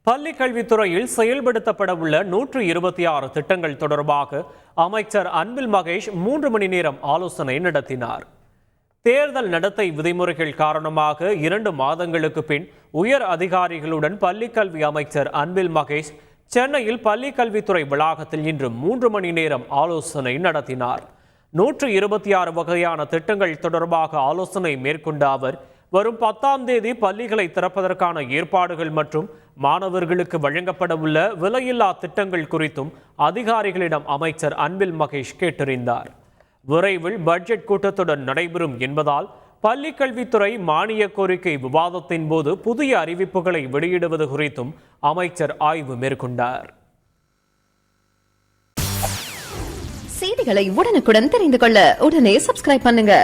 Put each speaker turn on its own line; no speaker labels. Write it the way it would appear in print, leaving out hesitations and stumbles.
பள்ளி கல்வித்துறையில் செயல்படுத்தப்பட உள்ள 126 திட்டங்கள் தொடர்பாக அமைச்சர் அன்பில் மகேஷ் 3 மணி நேரம் ஆலோசனை நடத்தினார். தேர்தல் நடத்தை விதிமுறைகள் காரணமாக 2 மாதங்களுக்கு பின் உயர் அதிகாரிகளுடன் பள்ளிக்கல்வி அமைச்சர் அன்பில் மகேஷ் சென்னையில் பள்ளிக்கல்வித்துறை வளாகத்தில் இன்று 3 மணி நேரம் ஆலோசனை நடத்தினார். 126 வகையான திட்டங்கள் தொடர்பாக ஆலோசனை மேற்கொண்ட அவர் வரும் 10ஆம் தேதி பள்ளிகளை திறப்பதற்கான ஏற்பாடுகள் மற்றும் மாணவர்களுக்கு வழங்கப்பட உள்ள விலையில்லா திட்டங்கள் குறித்தும் அதிகாரிகளிடம் அமைச்சர் அன்பில் மகேஷ் கேட்டறிந்தார். விரைவில் பட்ஜெட் கூட்டத்தொடர் நடைபெறும் என்பதால் பள்ளிக்கல்வித்துறை மானிய கோரிக்கை விவாதத்தின் போது புதிய அறிவிப்புகளை வெளியிடுவது குறித்தும் அமைச்சர் ஆய்வு மேற்கொண்டார்.
செய்திகளை உடனுக்குடன் தெரிந்து கொள்ள உடனே சப்ஸ்கிரைப் பண்ணுங்க.